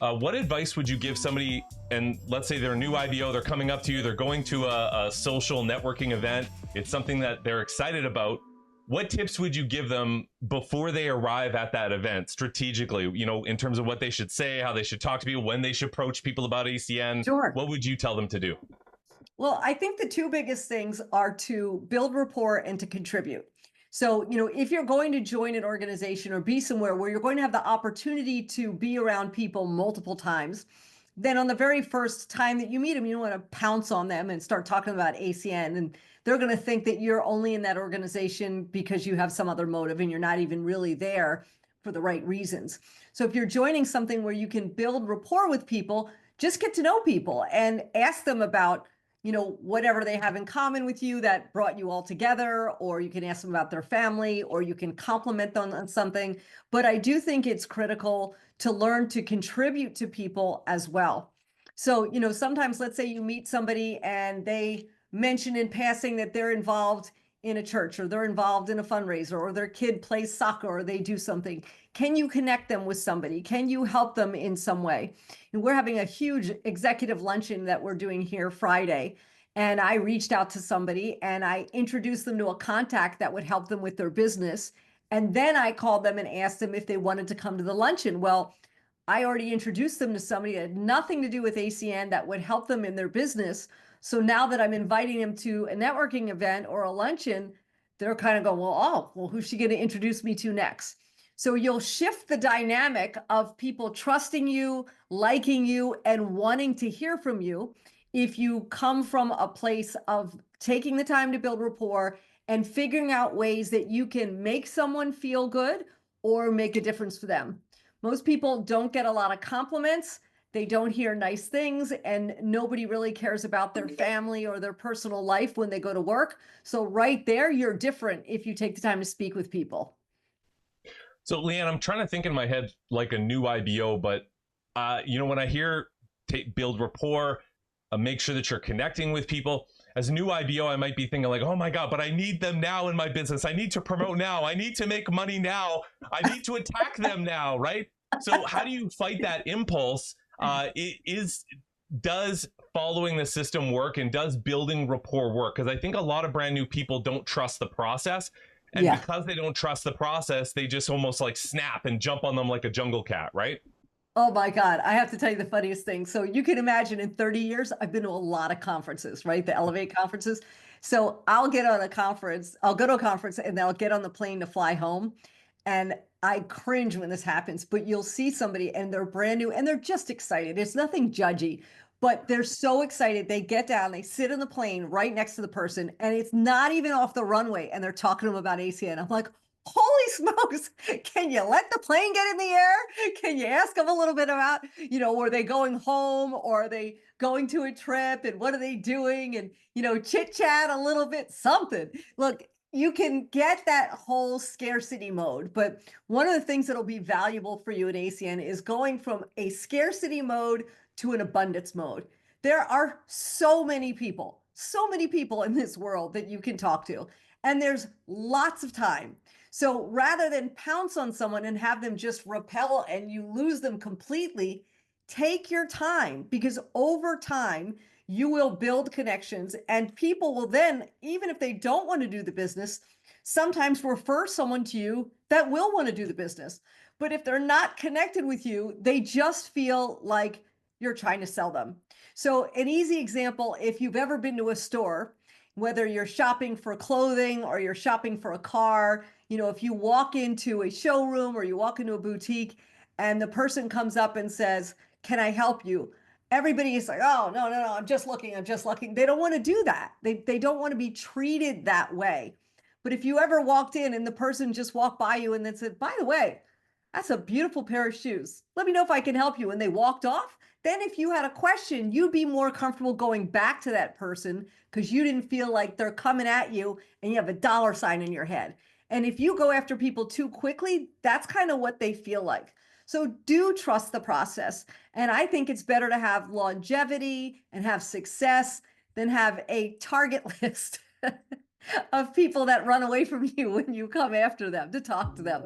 What advice would you give somebody, and let's say they're a new IBO, they're coming up to you, they're going to a social networking event, it's something that they're excited about. What tips would you give them before they arrive at that event strategically, in terms of what they should say, how they should talk to people, when they should approach people about ACN? Sure. What would you tell them to do? Well, I think the two biggest things are to build rapport and to contribute. So, if you're going to join an organization or be somewhere where you're going to have the opportunity to be around people multiple times, then on the very first time that you meet them, you don't want to pounce on them and start talking about ACN. And they're going to think that you're only in that organization because you have some other motive and you're not even really there for the right reasons. So if you're joining something where you can build rapport with people, just get to know people and ask them about whatever they have in common with you that brought you all together, or you can ask them about their family, or you can compliment them on something. But I do think it's critical to learn to contribute to people as well. So, sometimes let's say you meet somebody and they mention in passing that they're involved in a church, or they're involved in a fundraiser, or their kid plays soccer, or they do something. Can you connect them with somebody? Can you help them in some way? And we're having a huge executive luncheon that we're doing here Friday. And I reached out to somebody and I introduced them to a contact that would help them with their business. And then I called them and asked them if they wanted to come to the luncheon. Well, I already introduced them to somebody that had nothing to do with ACN that would help them in their business. So now that I'm inviting them to a networking event or a luncheon, they're kind of going, well, who's she going to introduce me to next? So you'll shift the dynamic of people trusting you, liking you, and wanting to hear from you if you come from a place of taking the time to build rapport and figuring out ways that you can make someone feel good or make a difference for them. Most people don't get a lot of compliments. They don't hear nice things, and nobody really cares about their family or their personal life when they go to work. So right there, you're different if you take the time to speak with people. So, Leanne, I'm trying to think in my head like a new IBO, but when I hear build rapport, make sure that you're connecting with people. As a new IBO, I might be thinking like, oh my God, but I need them now in my business. I need to promote now. I need to make money now. I need to attack them now, right? So how do you fight that impulse? Does following the system work, and does building rapport work? Because I think a lot of brand new people don't trust the process. And because they don't trust the process, they just almost like snap and jump on them like a jungle cat, right? Oh my God, I have to tell you the funniest thing. So you can imagine in 30 years, I've been to a lot of conferences, right? The Elevate conferences. So I'll go to a conference and then I'll get on the plane to fly home. And I cringe when this happens, but you'll see somebody and they're brand new and they're just excited. It's nothing judgy, but they're so excited. They get down, they sit in the plane right next to the person, and it's not even off the runway. And they're talking to them about ACN. I'm like, holy smokes, can you let the plane get in the air? Can you ask them a little bit about, were they going home, or are they going to a trip, and what are they doing? And, chit chat a little bit, something. Look, you can get that whole scarcity mode, but one of the things that'll be valuable for you at ACN is going from a scarcity mode to an abundance mode. There are so many people in this world that you can talk to, and there's lots of time. So rather than pounce on someone and have them just repel and you lose them completely, take your time, because over time, you will build connections, and people will then, even if they don't want to do the business, sometimes refer someone to you that will want to do the business. But if they're not connected with you, they just feel like you're trying to sell them. So an easy example, if you've ever been to a store, whether you're shopping for clothing or you're shopping for a car, if you walk into a showroom or you walk into a boutique and the person comes up and says, can I help you? Everybody is like, oh, no, I'm just looking. They don't want to do that. They don't want to be treated that way. But if you ever walked in and the person just walked by you and then said, by the way, that's a beautiful pair of shoes. Let me know if I can help you. And they walked off. Then if you had a question, you'd be more comfortable going back to that person because you didn't feel like they're coming at you and you have a dollar sign in your head. And if you go after people too quickly, that's kind of what they feel like. So do trust the process. And I think it's better to have longevity and have success than have a target list of people that run away from you when you come after them to talk to them.